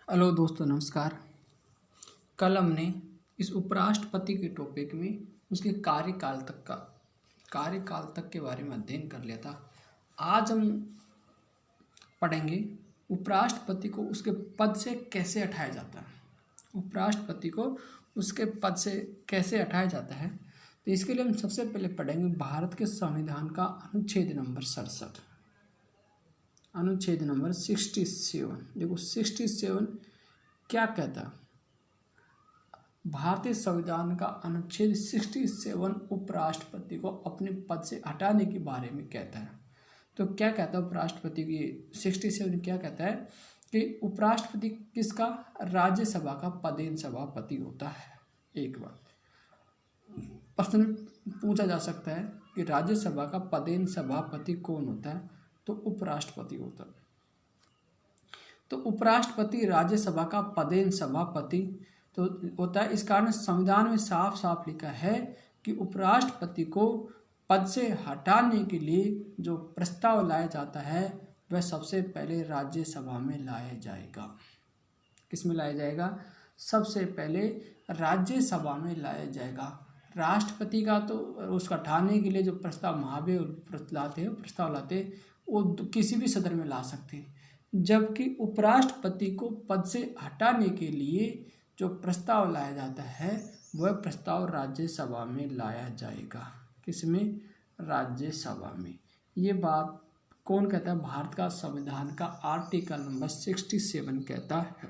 Hello दोस्तों, नमस्कार। कल हमने इस उपराष्ट्रपति के टॉपिक में उसके कार्यकाल तक के बारे में अध्ययन कर लिया था। आज हम पढ़ेंगे उपराष्ट्रपति को उसके पद से कैसे हटाया जाता है। उपराष्ट्रपति को उसके पद से कैसे हटाया जाता है, तो इसके लिए हम सबसे पहले पढ़ेंगे भारत के संविधान का अनुच्छेद नंबर 67, अनुच्छेद नंबर 67। देखो 67 क्या कहता है। भारतीय संविधान का अनुच्छेद 67 उपराष्ट्रपति को अपने पद से हटाने के बारे में कहता है। तो क्या कहता है उपराष्ट्रपति की 67 क्या कहता है कि उपराष्ट्रपति किसका, राज्यसभा का पदेन सभापति होता है। एक बात प्रश्न पूछा जा सकता है कि राज्यसभा का पदेन सभापति कौन होता है, तो उपराष्ट्रपति होता है। तो उपराष्ट्रपति राज्यसभा का पदेन सभापति तो होता है। इस कारण संविधान में साफ साफ लिखा है कि उपराष्ट्रपति को पद से हटाने के लिए जो प्रस्ताव लाया जाता है वह सबसे पहले राज्यसभा में लाया जाएगा। किस में लाया जाएगा? सबसे पहले राज्यसभा में लाया जाएगा। राष्ट्रपति का तो उसका हटाने के लिए जो प्रस्ताव प्रस्ताव लाते वो किसी भी सदन में ला सकते हैं, जबकि उपराष्ट्रपति को पद से हटाने के लिए जो प्रस्ताव लाया जाता है वह प्रस्ताव राज्यसभा में लाया जाएगा। किसमें? राज्यसभा में। ये बात कौन कहता है? भारत का संविधान का आर्टिकल नंबर 67 कहता है।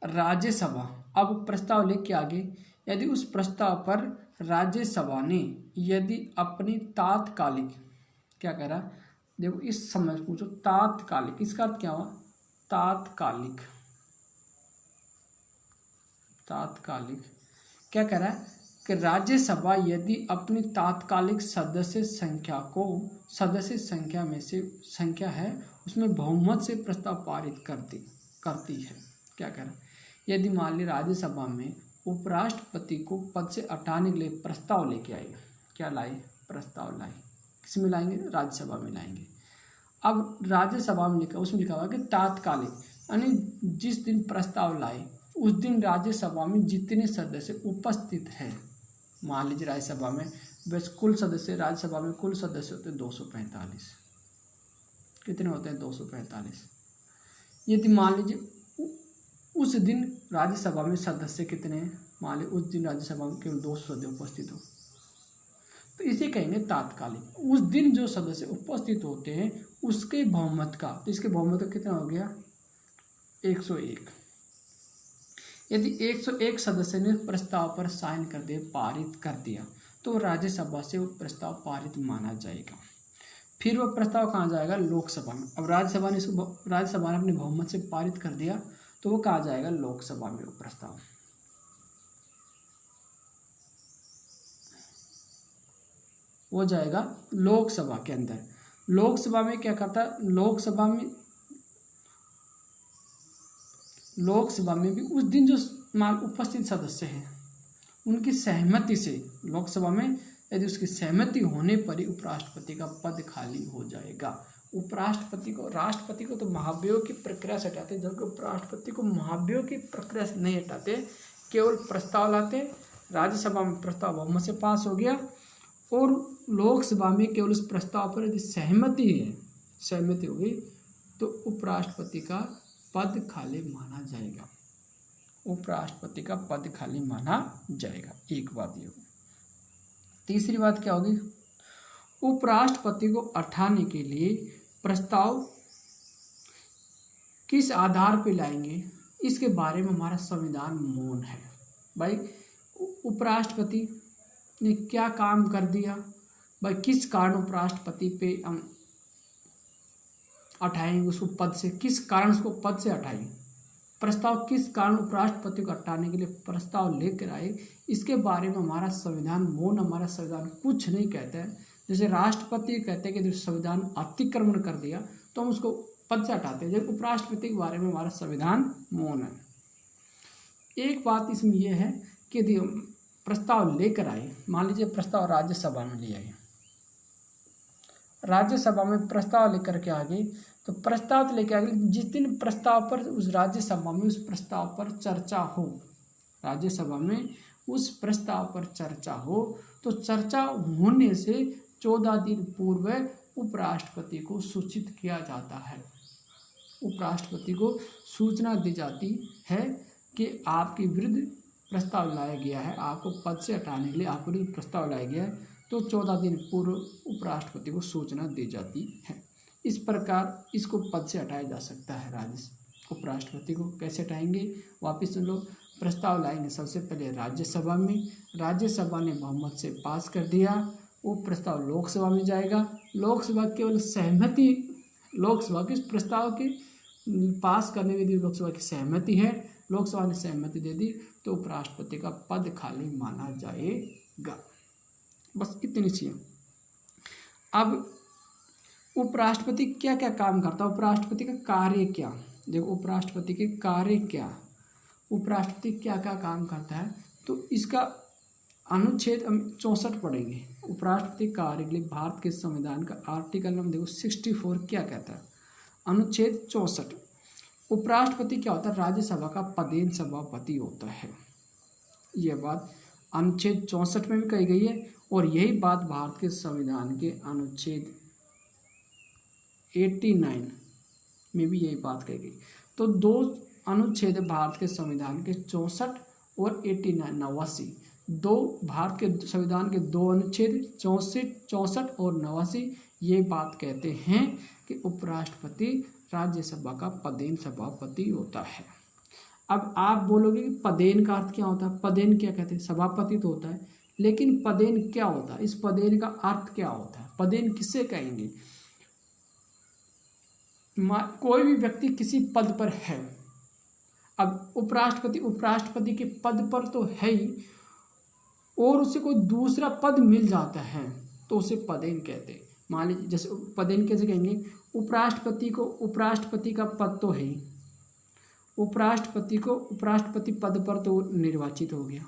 राज्यसभा अब प्रस्ताव लेके आगे, यदि उस प्रस्ताव पर राज्यसभा ने यदि अपनी तात्कालिक, क्या कह रहा है देखो इस समय पूछो, तात्कालिक, इसका अर्थ क्या हुआ? तात्कालिक क्या कह रहा है कि राज्यसभा यदि अपनी तात्कालिक सदस्य संख्या में से संख्या है उसमें बहुमत से प्रस्ताव पारित करती है। क्या कह रहा है? यदि मान ली राज्यसभा में उपराष्ट्रपति को पद से हटाने के लिए प्रस्ताव लेके आए, क्या लाए? प्रस्ताव लाए। किसमें लाएंगे? राज्यसभा में लाएंगे। अब राज्यसभा में उसमें लिखा हुआ कि तात्कालिक, यानी जिस दिन प्रस्ताव लाए उस दिन राज्यसभा में जितने सदस्य उपस्थित हैं, मान लीजिए राज्यसभा में बस कुल सदस्य, राज्यसभा में कुल सदस्य होते हैं 245। कितने होते हैं? 245। यदि मान लीजिए उस दिन राज्यसभा में सदस्य कितने हैं, मान लीजिए उस दिन राज्यसभा में केवल 200 सदस्य उपस्थित हो, तो इसे कहेंगे तात्कालिक। उस दिन जो सदस्य उपस्थित होते हैं उसके बहुमत का, तो इसके बहुमत का कितना हो गया? 101। यदि 101 सदस्य ने प्रस्ताव पर साइन कर दिया, पारित कर दिया, तो राज्यसभा से वो प्रस्ताव पारित माना जाएगा। फिर वो प्रस्ताव कहाँ जाएगा? लोकसभा में। अब राज्यसभा ने अपने बहुमत से पारित कर दिया तो वो कहाँ जाएगा? लोकसभा में। वो प्रस्ताव वो जाएगा लोकसभा के अंदर। लोकसभा में क्या करता है? लोकसभा में भी उस दिन जो उपस्थित सदस्य हैं उनकी सहमति से, लोकसभा में यदि उसकी सहमति होने पर ही उपराष्ट्रपति का पद खाली हो जाएगा। राष्ट्रपति को तो महाभियोग की प्रक्रिया से हटाते, जबकि उपराष्ट्रपति को महाभियोग की प्रक्रिया से नहीं हटाते, केवल प्रस्ताव लाते। राज्यसभा में प्रस्ताव बहुमत से पास हो गया और लोकसभा में केवल उस प्रस्ताव पर यदि सहमति हो गई तो उपराष्ट्रपति का पद खाली माना जाएगा। उपराष्ट्रपति का पद खाली माना जाएगा। एक बात ये होगी। तीसरी बात क्या होगी? उपराष्ट्रपति को हटाने के लिए प्रस्ताव किस आधार पर लाएंगे, इसके बारे में हमारा संविधान मौन है। भाई उपराष्ट्रपति ने क्या काम कर दिया, भाई किस कारण उपराष्ट्रपति पे हम हटाएंगे उसको पद से, किस कारण उसको पद से हटाएंगे, प्रस्ताव किस कारण उपराष्ट्रपति को हटाने के लिए प्रस्ताव लेकर आए, इसके बारे में हमारा संविधान मौन। हमारा संविधान कुछ नहीं कहता है। जैसे राष्ट्रपति कहते हैं कि संविधान अतिक्रमण कर दिया तो हम उसको पद से हटाते हैं, जबकि उपराष्ट्रपति के बारे में हमारा संविधान मौन है। एक बात इसमें यह है कि यदि प्रस्ताव लेकर आए, मान लीजिए प्रस्ताव राज्यसभा में ले आए, राज्यसभा में प्रस्ताव लेकर के आगे तो प्रस्ताव तो लेके आगे, जिस दिन प्रस्ताव पर उस राज्यसभा में उस प्रस्ताव पर चर्चा हो, राज्यसभा में उस प्रस्ताव पर चर्चा हो, तो चर्चा होने से 14 दिन पूर्व उपराष्ट्रपति को सूचित किया जाता है। उपराष्ट्रपति को सूचना दी जाती है कि आपके विरुद्ध प्रस्ताव लाया गया है, आपको पद से हटाने के लिए आपके विरुद्ध प्रस्ताव लाया गया है, तो 14 दिन पूर्व उपराष्ट्रपति को सूचना दी जाती है। इस प्रकार इसको पद से हटाया जा सकता है। उपराष्ट्रपति को कैसे हटाएंगे, वापिस सुन लो। प्रस्ताव लाएंगे सबसे पहले राज्यसभा में, राज्यसभा ने बहुमत से पास कर दिया, वो प्रस्ताव लोकसभा में जाएगा, लोकसभा केवल सहमति, लोकसभा के प्रस्ताव के पास करने में यदि लोकसभा की सहमति है, लोकसभा ने सहमति दे दी, तो उपराष्ट्रपति का पद खाली माना जाएगा। बस इतनी चीज़। अब उपराष्ट्रपति क्या क्या काम करता है, उपराष्ट्रपति का कार्य क्या, देखो उपराष्ट्रपति के कार्य क्या, उपराष्ट्रपति क्या क्या काम करता है, तो इसका अनुच्छेद 64 पढ़ेंगे। उपराष्ट्रपति कार्य के लिए भारत के संविधान का आर्टिकल नंबर देखो 64 क्या कहता है, अनुच्छेद 64। उपराष्ट्रपति क्या होता है, राज्यसभा का पदेन सभापति होता है। यह बात अनुच्छेद 64 में भी कही गई है, और यही बात भारत के संविधान के अनुच्छेद 89 में भी यही बात कही गई। तो दो अनुच्छेद भारत के संविधान के 64 और 89 दो भारत के संविधान के दो अनुच्छेद 64 और 89 ये बात कहते हैं कि उपराष्ट्रपति राज्यसभा का पदेन सभापति होता है। अब आप बोलोगे कि पदेन का अर्थ क्या होता है, पदेन क्या कहते हैं, सभापति तो होता है, लेकिन पदेन क्या होता है, इस पदेन का अर्थ क्या होता है, पदेन किसे कहेंगे। कोई भी व्यक्ति किसी पद पर है, अब उपराष्ट्रपति के पद पर तो है ही, और उसे कोई दूसरा पद मिल जाता है तो उसे पदेन कहते हैं। मान लीजिए जैसे पदेन कैसे कहेंगे, उपराष्ट्रपति का पद तो है ही, उपराष्ट्रपति पद पर तो निर्वाचित हो गया,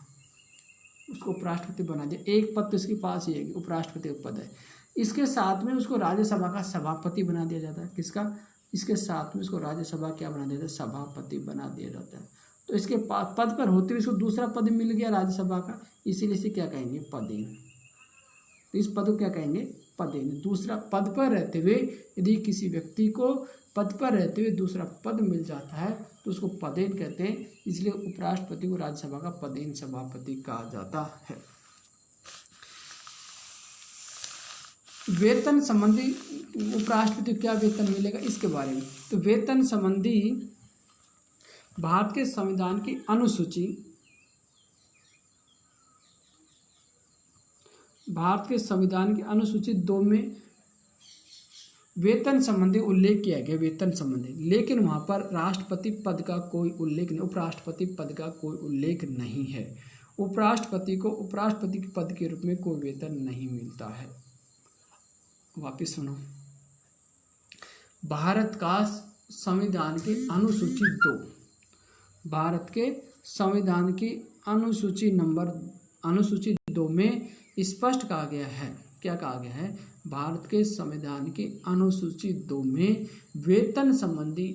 उसको उपराष्ट्रपति बना दिया, एक पद तो इसके पास ही है, उपराष्ट्रपति का पद है, इसके साथ में उसको राज्यसभा का सभापति बना दिया जाता है। किसका, इसके साथ में उसको राज्यसभा क्या बना दिया जाता है, सभापति बना दिया जाता है। तो इसके पद पर होते हुए इसको दूसरा पद मिल गया राज्यसभा का, इसीलिए इसे क्या कहेंगे, पदेन। तो इस पद को क्या कहेंगे, पदेन। दूसरा पद पर रहते हुए यदि किसी व्यक्ति को पद पर रहते हुए दूसरा पद मिल जाता है तो उसको पदेन कहते हैं, इसलिए उपराष्ट्रपति को राज्यसभा का पदेन सभापति कहा जाता है। वेतन संबंधी उपराष्ट्रपति को क्या वेतन मिलेगा इसके बारे में, तो वेतन संबंधी भारत के संविधान की अनुसूची, भारत के संविधान की अनुसूची 2 में वेतन संबंधी उल्लेख किया गया, वेतन संबंधी, लेकिन वहां पर राष्ट्रपति पद का कोई उल्लेख नहीं, उपराष्ट्रपति पद का कोई उल्लेख नहीं है। उपराष्ट्रपति को उपराष्ट्रपति के पद के रूप में कोई वेतन नहीं मिलता है। वापिस सुनो, भारत का संविधान की अनुसूची 2, भारत के संविधान की अनुसूची 2 में स्पष्ट कहा गया है, क्या कहा गया है, भारत के संविधान की अनुसूची 2 में वेतन संबंधी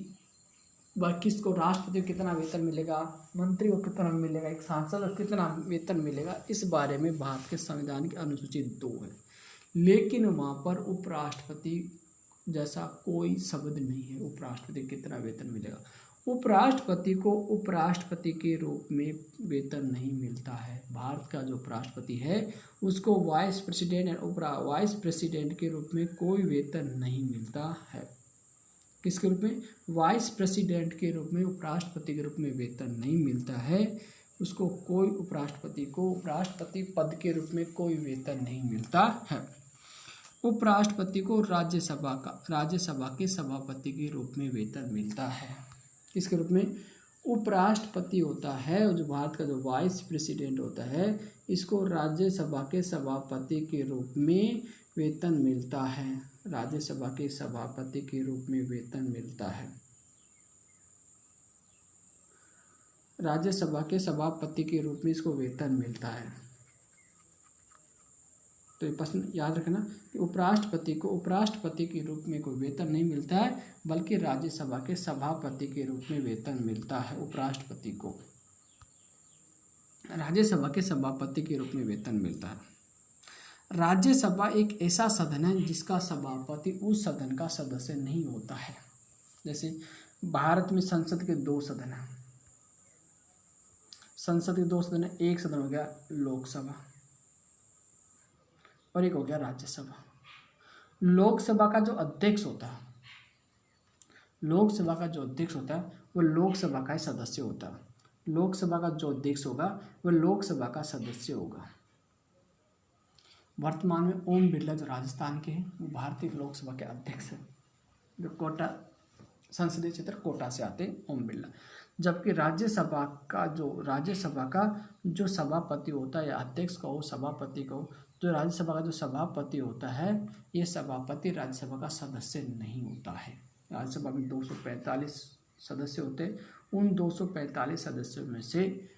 किसको, राष्ट्रपति को कितना वेतन मिलेगा, मंत्री को कितना मिलेगा, एक सांसद को कितना वेतन मिलेगा, इस बारे में भारत के संविधान की अनुसूची 2 है। लेकिन वहाँ पर उपराष्ट्रपति जैसा कोई शब्द नहीं है, उपराष्ट्रपति कितना वेतन मिलेगा। उपराष्ट्रपति को उपराष्ट्रपति के रूप में वेतन नहीं मिलता है। भारत का जो उपराष्ट्रपति है उसको वाइस प्रेसिडेंट और वाइस प्रेसिडेंट के रूप में कोई वेतन नहीं मिलता है। किसके रूप में, वाइस प्रेसिडेंट के रूप में, उपराष्ट्रपति के रूप में वेतन नहीं मिलता है। उसको कोई उपराष्ट्रपति को उपराष्ट्रपति पद के रूप में कोई वेतन नहीं मिलता है। उपराष्ट्रपति को राज्यसभा के सभापति के रूप में वेतन मिलता है। किसके रूप में, उपराष्ट्रपति होता है, जो भारत का जो वाइस प्रेसिडेंट होता है, इसको राज्यसभा के सभापति के रूप में वेतन मिलता है, राज्यसभा के सभापति के रूप में वेतन मिलता है, राज्यसभा के सभापति के रूप में इसको वेतन मिलता है। तो ये प्रश्न याद रखना कि उपराष्ट्रपति को उपराष्ट्रपति के रूप में कोई वेतन नहीं मिलता है, बल्कि राज्यसभा के सभापति के रूप में वेतन मिलता है। उपराष्ट्रपति को राज्यसभा के सभापति के रूप में वेतन मिलता है। राज्यसभा एक ऐसा सदन है जिसका सभापति उस सदन का सदस्य नहीं होता है। जैसे भारत में संसद के 2 सदन हैं। संसद के 2 सदन है, एक सदन हो गया लोकसभा और एक हो गया राज्यसभा। लोकसभा का जो अध्यक्ष होता है, लोकसभा का जो अध्यक्ष होता है वो लोकसभा का ही सदस्य होता है। लोकसभा का जो अध्यक्ष होगा वह लोकसभा का सदस्य होगा। वर्तमान में ओम बिरला जो राजस्थान के हैं वो भारतीय लोकसभा के अध्यक्ष हैं, जो कोटा संसदीय क्षेत्र कोटा से आते हैं ओम बिरला। जबकि राज्यसभा का जो सभापति होता है या अध्यक्ष कहो सभापति कहो, जो राज्यसभा का जो सभापति होता है ये सभापति राज्यसभा का सदस्य नहीं होता है। राज्यसभा में 245 सदस्य होते हैं। उन 245 सदस्यों में से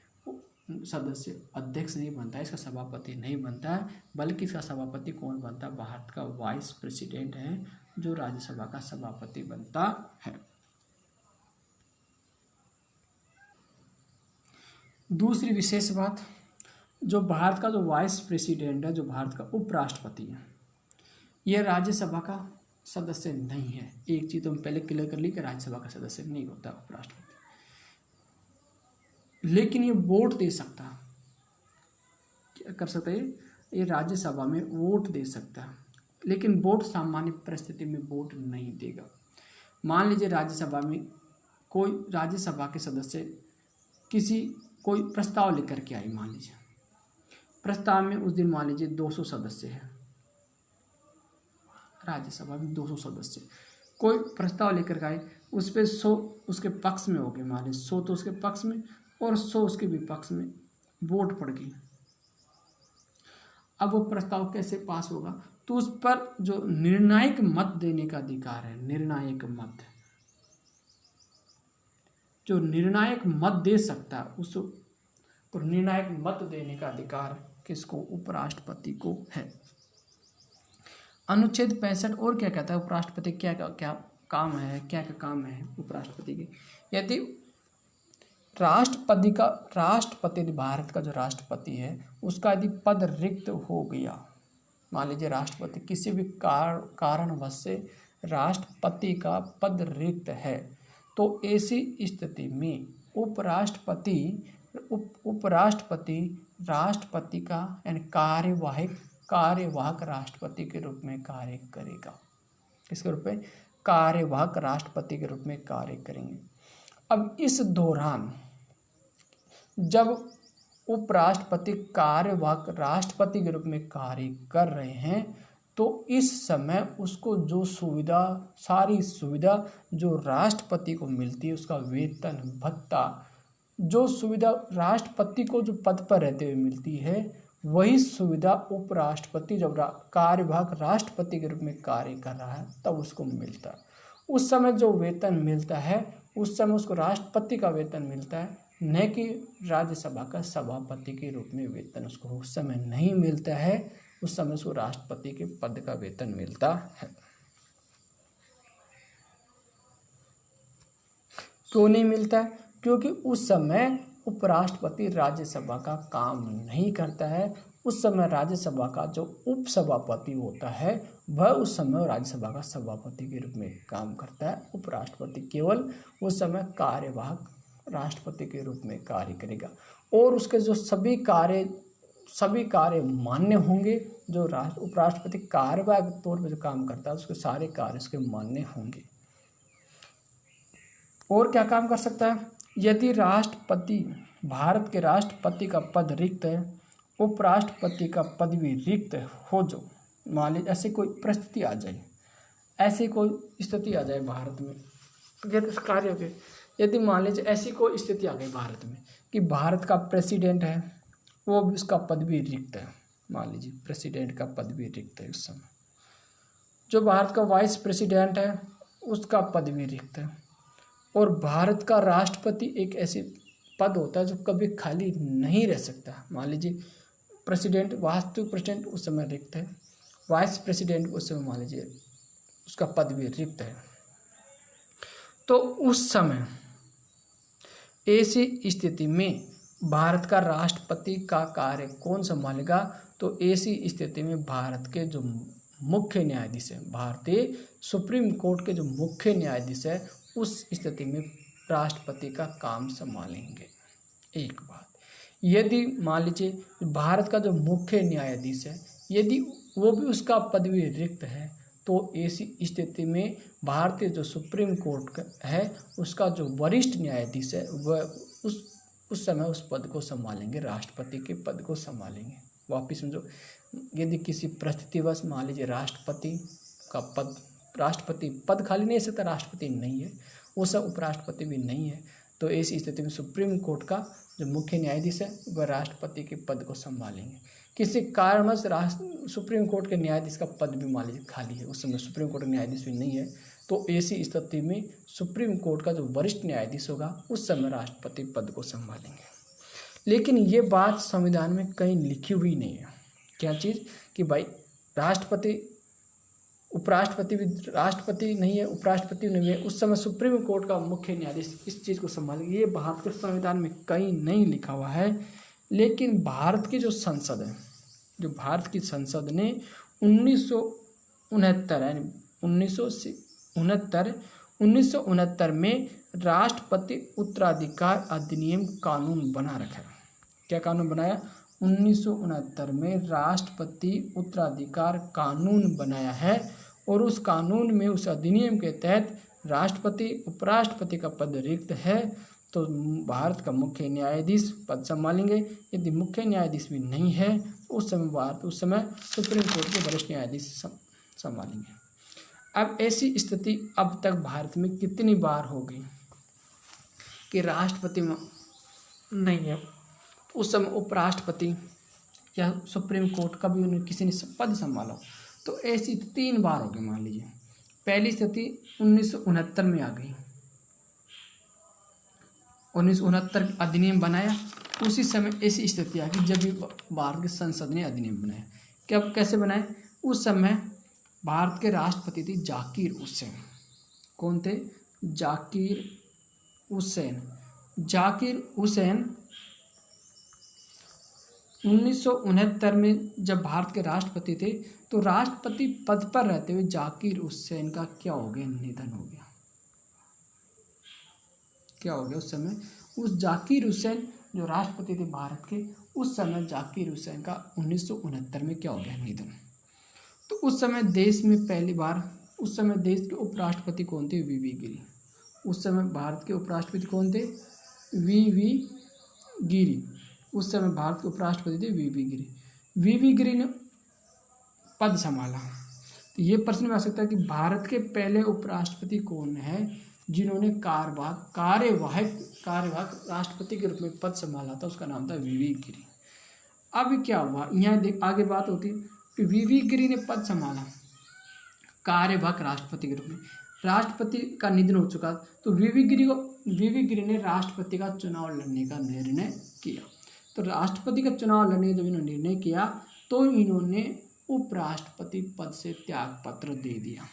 सदस्य अध्यक्ष नहीं बनता है, इसका सभापति नहीं बनता है, बल्कि इसका सभापति कौन बनता है? भारत का वाइस प्रेसिडेंट है जो राज्यसभा का सभापति बनता है। दूसरी विशेष बात, जो भारत का जो वाइस प्रेसिडेंट है, जो भारत का उपराष्ट्रपति है, यह राज्यसभा का सदस्य नहीं है। एक चीज तो हम पहले क्लियर कर ली कि राज्यसभा का सदस्य नहीं होता उपराष्ट्रपति, लेकिन ये वोट दे सकता है। क्या कर सकता है? ये राज्यसभा में वोट दे सकता है, लेकिन वोट सामान्य परिस्थिति में वोट नहीं देगा। मान लीजिए राज्यसभा में कोई राज्यसभा के सदस्य कोई प्रस्ताव लेकर के आई। मान लीजिए प्रस्ताव में उस दिन मान लीजिए 200 सदस्य हैं, राज्यसभा में 200 सदस्य, कोई प्रस्ताव लेकर के आए, उस पर 100 उसके पक्ष में हो गए, मान लीजिए 100 तो उसके पक्ष में और 100 उसके विपक्ष में, वोट पड़ गई। अब वो प्रस्ताव कैसे पास होगा? तो उस पर जो निर्णायक मत देने का अधिकार है, निर्णायक मत, जो निर्णायक मत दे सकता है उस तो निर्णायक मत देने का अधिकार किसको? उपराष्ट्रपति को है। अनुच्छेद 65 और क्या कहता है? उपराष्ट्रपति क्या काम है, क्या काम है उपराष्ट्रपति की? यदि राष्ट्रपति भारत का जो राष्ट्रपति है उसका यदि पद रिक्त हो गया, मान लीजिए राष्ट्रपति किसी भी कारणवश से राष्ट्रपति का पद रिक्त है, तो ऐसी स्थिति में उपराष्ट्रपति राष्ट्रपति का यानी कार्यवाहक राष्ट्रपति के रूप में कार्य करेगा। किसके रूप में? कार्यवाहक राष्ट्रपति के रूप में कार्य करेंगे। अब इस दौरान जब उपराष्ट्रपति कार्यवाहक राष्ट्रपति के रूप में कार्य कर रहे हैं, तो इस समय उसको जो सारी सुविधा जो राष्ट्रपति को मिलती है, उसका वेतन भत्ता, जो सुविधा राष्ट्रपति को जो पद पर रहते हुए मिलती है, वही सुविधा उपराष्ट्रपति जब कार्यवाहक राष्ट्रपति के रूप में कार्य कर रहा है तब उसको मिलता है। उस समय जो वेतन मिलता है उस समय उसको राष्ट्रपति का वेतन मिलता है, न कि राज्यसभा का सभापति के रूप में वेतन उसको उस समय नहीं मिलता है। उस समय उसको राष्ट्रपति के पद का वेतन मिलता है। क्यों नहीं मिलता है? क्योंकि उस समय उपराष्ट्रपति राज्यसभा का काम नहीं करता है। उस समय राज्यसभा का जो उपसभापति होता है वह उस समय राज्यसभा का सभापति के रूप में काम करता है। उपराष्ट्रपति केवल उस समय कार्यवाहक राष्ट्रपति के रूप में कार्य करेगा और उसके जो सभी कार्य मान्य होंगे। जो उपराष्ट्रपति कार्यवाहक तौर पर जो काम करता है उसके सारे कार्य उसके मान्य होंगे। और क्या काम कर सकता है? यदि भारत के राष्ट्रपति का पद रिक्त है, उपराष्ट्रपति का पद भी रिक्त हो, जो मान लीजिए ऐसी कोई परिस्थिति आ जाए, ऐसी कोई स्थिति आ जाए भारत में, कार्य के यदि मान लीजिए ऐसी कोई स्थिति आ गई भारत में कि भारत का प्रेसिडेंट है वो उसका पद भी रिक्त है, मान लीजिए प्रेसिडेंट का पद भी रिक्त है उस समय, जो भारत का वाइस प्रेसिडेंट है उसका पद भी रिक्त है, और भारत का राष्ट्रपति एक ऐसी पद होता है जो कभी खाली नहीं रह सकता। मान लीजिए प्रेसिडेंट, वास्तविक प्रेसिडेंट उस समय रिक्त है, वाइस प्रेसिडेंट उस समय मान लीजिए उसका पद भी रिक्त है। तो उस समय ऐसी स्थिति में भारत का राष्ट्रपति का कार्य कौन संभालेगा? तो ऐसी स्थिति में भारत के जो मुख्य न्यायाधीश है, भारतीय सुप्रीम कोर्ट के जो मुख्य न्यायाधीश है, उस स्थिति में राष्ट्रपति का काम संभालेंगे। एक बात, यदि मान लीजिए भारत का जो मुख्य न्यायाधीश है, यदि वो भी उसका पद भी रिक्त है, तो ऐसी स्थिति में भारतीय जो सुप्रीम कोर्ट है उसका जो वरिष्ठ न्यायाधीश है वह उस समय उस पद को संभालेंगे, राष्ट्रपति के पद को संभालेंगे। वापिस समझो, यदि किसी परिस्थितिवश मान लीजिए राष्ट्रपति पद खाली नहीं हो सकता, राष्ट्रपति नहीं है, वो सब उपराष्ट्रपति भी नहीं है, तो ऐसी स्थिति में सुप्रीम कोर्ट का जो मुख्य न्यायाधीश है वह राष्ट्रपति के पद को संभालेंगे। किसी कारणवश सुप्रीम कोर्ट के न्यायाधीश का पद भी मान लीजिए खाली है, उस समय सुप्रीम कोर्ट का न्यायाधीश भी नहीं है, तो ऐसी स्थिति में सुप्रीम कोर्ट का जो वरिष्ठ न्यायाधीश होगा उस समय राष्ट्रपति पद को संभालेंगे। लेकिन ये बात संविधान में कहीं लिखी हुई नहीं है। क्या चीज़? कि भाई राष्ट्रपति उपराष्ट्रपति भी, राष्ट्रपति नहीं है उपराष्ट्रपति नहीं है, उस समय सुप्रीम कोर्ट का मुख्य न्यायाधीश इस चीज़ को संभालेंगे। ये भारत के संविधान में कहीं नहीं लिखा हुआ है। लेकिन भारत की जो संसद है, जो भारत की संसद ने 1969 में राष्ट्रपति उत्तराधिकार अधिनियम कानून बना रखा है। क्या कानून बनाया? 1969 में राष्ट्रपति उत्तराधिकार कानून बनाया है, और उस कानून में, उस अधिनियम के तहत राष्ट्रपति उपराष्ट्रपति का पद रिक्त है तो भारत का मुख्य न्यायाधीश पद संभालेंगे। यदि मुख्य न्यायाधीश भी नहीं है तो उस समय सुप्रीम कोर्ट के वरिष्ठ न्यायाधीश संभालेंगे। अब ऐसी स्थिति अब तक भारत में कितनी बार हो गई कि राष्ट्रपति नहीं है, उस समय उपराष्ट्रपति या सुप्रीम कोर्ट का भी उन्हें किसी ने पद संभाला, तो ऐसी 3 बार हो गई। मान लीजिए पहली स्थिति 1969 में आ गई, 1969 अधिनियम बनाया, उसी समय ऐसी स्थिति आ गई जब भी भारत की संसद ने अधिनियम बनाया। कैसे बनाए? उस समय भारत के राष्ट्रपति थे जाकिर हुसैन। कौन थे? जाकिर हुसैन। 1969 में जब भारत के राष्ट्रपति थे तो राष्ट्रपति पद पर रहते हुए जाकिर हुसैन का क्या हो गया? निधन हो गया। क्या हो गया उस समय? उस जाकिर हुसैन जो राष्ट्रपति थे भारत के, उस समय जाकिर हुसैन का 1969 में क्या हो गया? निधन। तो उस समय देश में पहली बार, उस समय देश के उपराष्ट्रपति कौन थे? वीवी गिरी। उस समय भारत के उपराष्ट्रपति कौन थे? वीवी गिरी। उस समय भारत के उपराष्ट्रपति थे वीवी गिरी। वीवी गिरी ने पद संभाला। तो ये प्रश्न में आ सकता है कि भारत के पहले उपराष्ट्रपति कौन है जिन्होंने कार्यवाहक राष्ट्रपति के रूप में पद संभाला था? उसका नाम था वीवी गिरी। अब क्या हुआ, यहाँ आगे बात होती है कि वीवी गिरी ने पद संभाला कार्यवाहक राष्ट्रपति के रूप में, राष्ट्रपति का निधन हो चुका, तो वीवी गिरी ने राष्ट्रपति का चुनाव लड़ने का निर्णय किया। तो राष्ट्रपति का चुनाव लड़ने का जब इन्होंने निर्णय किया तो इन्होंने उपराष्ट्रपति पद से त्याग पत्र दे दिया।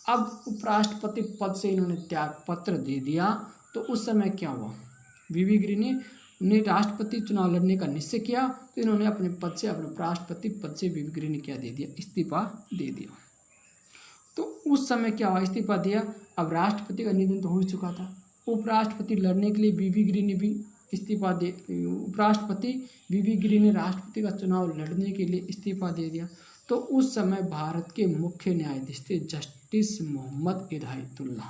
अब उपराष्ट्रपति पद से इन्होंने त्याग पत्र दे दिया तो उस समय क्या हुआ? वीवी गिरी ने राष्ट्रपति चुनाव लड़ने का निश्चय किया, तो इन्होंने अपने पद से, अपने उपराष्ट्रपति पद से वीवी गिरी ने क्या दे दिया? इस्तीफा दे दिया। तो उस समय क्या हुआ? इस्तीफा दिया। अब राष्ट्रपति का निधन तो हो चुका था, उपराष्ट्रपति लड़ने के लिए वीवी गिरी ने भी इस्तीफा दे, उपराष्ट्रपति वीवी गिरी ने राष्ट्रपति का चुनाव लड़ने के लिए इस्तीफा दे दिया। तो उस समय भारत के मुख्य न्यायाधीश थे जस्टिस मोहम्मद हिदायतुल्लाह।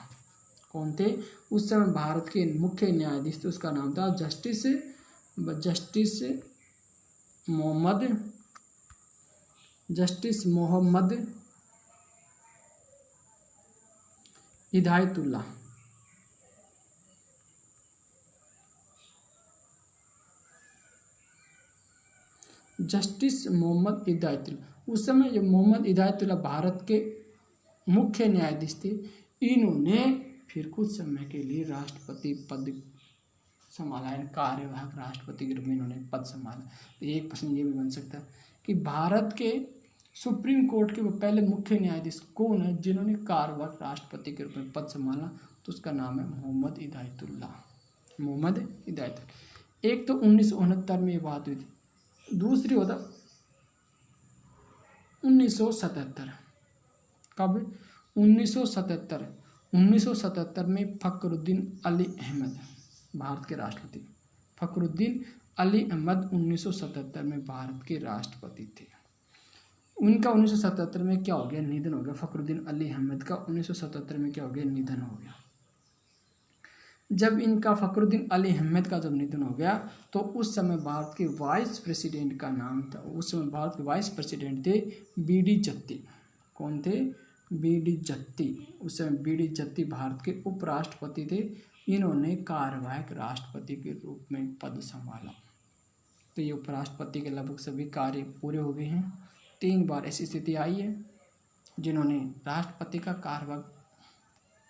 कौन थे? उस समय भारत के मुख्य न्यायाधीश थे, उसका नाम था जस्टिस मोहम्मद हिदायतुल्लाह। जस्टिस मोहम्मद हिदायतुल्लाह। उस समय जब मोहम्मद हिदायतुल्लाह भारत के मुख्य न्यायाधीश थे, इन्होंने फिर कुछ समय के लिए राष्ट्रपति पद संभाला है, कार्यवाहक राष्ट्रपति के रूप में इन्होंने पद संभाला। तो एक प्रश्न ये भी बन सकता है कि भारत के सुप्रीम कोर्ट के वो पहले मुख्य न्यायाधीश कौन है जिन्होंने कार्यवाहक राष्ट्रपति के रूप में पद संभाला? तो उसका नाम है मोहम्मद हिदायतुल्लाह। मोहम्मद हिदायतुल्लाह। एक तो 1969 में ये बात हुई थी, दूसरी होता 1977। कब? 1977 में फखरुद्दीन अली अहमद, भारत के राष्ट्रपति फखरुद्दीन अली अहमद 1977 में भारत के राष्ट्रपति थे। उनका 1977 में क्या हो गया? निधन हो गया। फखरुद्दीन अली अहमद का 1977 में क्या हो गया? निधन हो गया। जब इनका फखरुद्दीन अली अहमद का जब निधन हो गया तो उस समय भारत के वाइस प्रेसिडेंट का नाम था, उस समय भारत के वाइस प्रेसिडेंट थे बीडी जत्ती। कौन थे? बीडी जत्ती। उस समय बीडी जत्ती भारत के उपराष्ट्रपति थे। इन्होंने कार्यवाहक राष्ट्रपति के रूप में पद संभाला। तो ये उपराष्ट्रपति के लगभग सभी कार्य पूरे हो गए हैं। 3 बार ऐसी स्थिति आई है जिन्होंने राष्ट्रपति का कार्यवाहक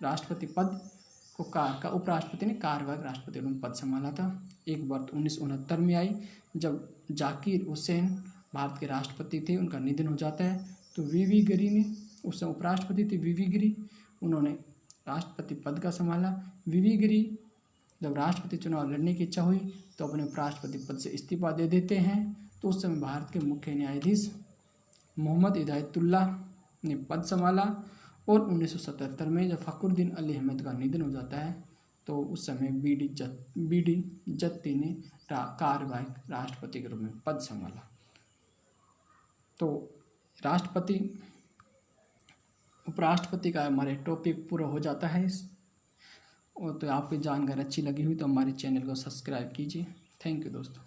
राष्ट्रपति पद को का उपराष्ट्रपति ने कार्यवाहक राष्ट्रपति रूप में पद संभाला था। एक बार 1969 में आई जब जाकिर हुसैन भारत के राष्ट्रपति थे, उनका निधन हो जाता है तो वीवी गिरी ने, उस समय उपराष्ट्रपति थे वीवी गिरी, उन्होंने राष्ट्रपति पद का संभाला। वीवी गिरी जब राष्ट्रपति चुनाव लड़ने की इच्छा हुई तो अपने उपराष्ट्रपति पद से इस्तीफा दे देते हैं। तो उस समय भारत के मुख्य न्यायाधीश मोहम्मद हिदायतुल्लाह ने पद संभाला और 1977 में जब फखरुद्दीन अली अहमद का निधन हो जाता है तो उस समय बीडी जत्ती ने कार्यवाहक राष्ट्रपति के रूप में पद संभाला। तो राष्ट्रपति उपराष्ट्रपति का हमारे टॉपिक पूरा हो जाता है। और तो आपको जानकारी अच्छी लगी हुई तो हमारे चैनल को सब्सक्राइब कीजिए। थैंक यू दोस्तों।